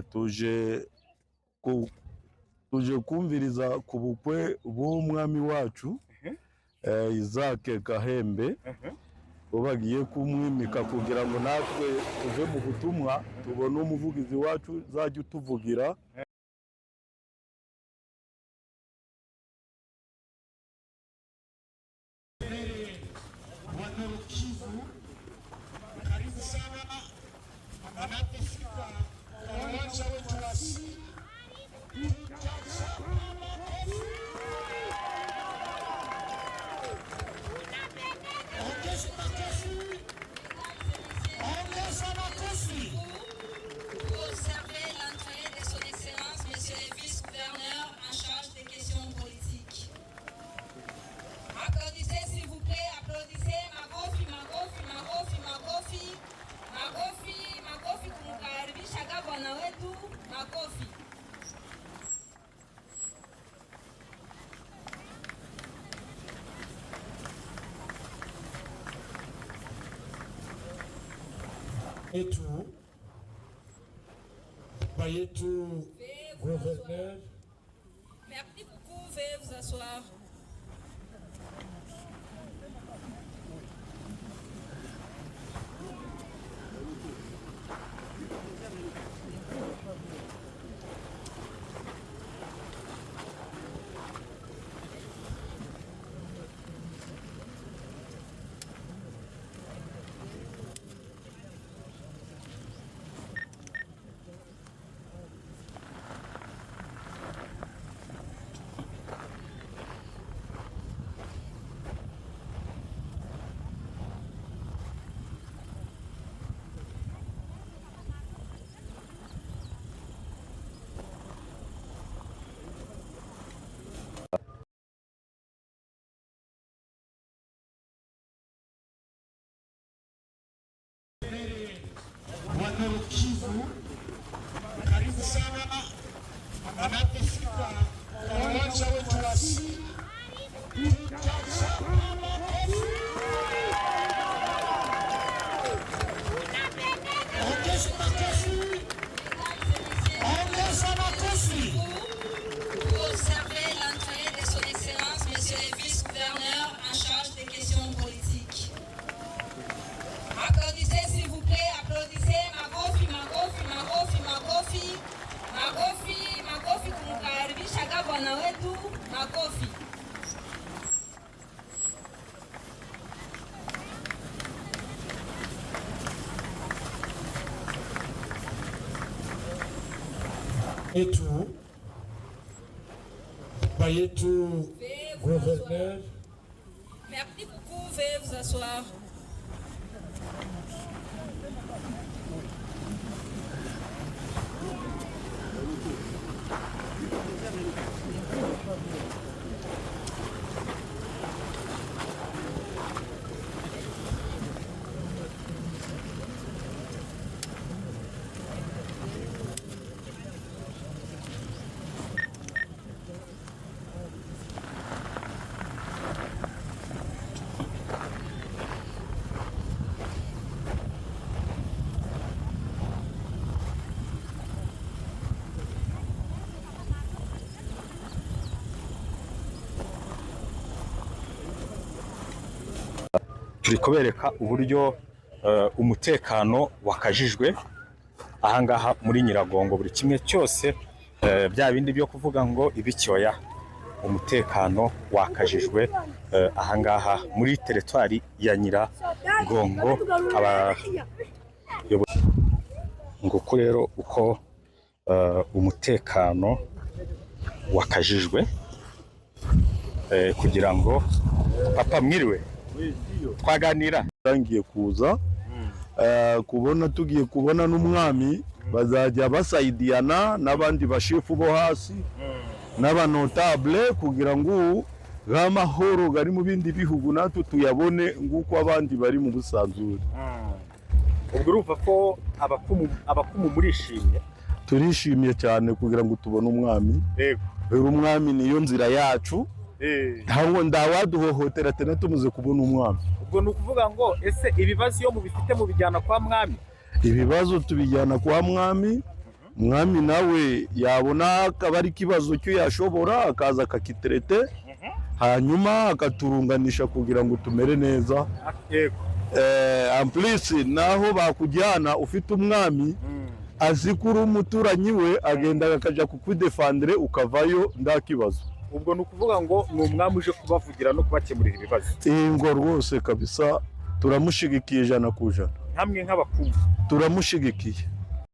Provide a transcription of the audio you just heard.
tuje kumviriza ku bukwe bw'umwami wacu Isaac Kahembe bagiye kumwimika kugira ngo natwe tuje mu butumwa tubone umuvugizi wacu zajya utuvugira. Et tout, voyez tout, gouverneur. Merci beaucoup, veuillez vous asseoir. Kivu, karibu sana anapofika uwanja wetu wa asili. Pour observer l'entrée de son Excellence, Monsieur le Vice-Gouverneur en charge des questions politiques. Applaudissez s'il vous plaît, applaudissez. Makofi kumkaribisha gavana wetu. Makofi. Et tout, voyez tout, gouverneur. Merci beaucoup, veuillez vous asseoir. turi kubereka uburyo umutekano wakajijwe ahangaha muri Nyiragongo. Buri kimwe cyose bya bindi byo kuvuga ngo ibicyoya, umutekano wakajijwe ahangaha muri teritwari ya Nyiragongo. Nguko rero uko umutekano wakajijwe kugira ngo papa mwiriwe twaganira tangiye kuza kubona tugiye kubona n'umwami bazajya basaidiana n'abandi bashefu bo hasi n'abanotable kugira ngo nk'amahoro gari mu bindi bihugu natwe tuyabone nguko abandi bari mu busanzure. Ubwo urumva ko abakumu murishimye? Turishimye cyane kugira ngo tubone umwami. Yego, umwami niyo nzira yacu. Ntawo ndawaduhohotera tena tumuze kubona umwami. Ubwo nukuvuga ngo ese ibibazo iyo mubifite mu bijyana kwa mwami? Ibibazo tubijyana kwa mwami umwami nawe yabona akaba ari ikibazo cyo yashobora akaza akakiterete hanyuma akaturunganisha kugira ngo tumere neza. yego Amplisi naho bakujyana ufite umwami azi ko uri umuturanyi we agenda akajya kukudefandire ukavayo nda kibazo. ubwo ni ukuvuga ngo ni umwami uje kubavugira no kubakemurira ibibazo. Ngo rwose kabisa turamushigikiye 100%. hamwe nk'abakumu turamushigikiye.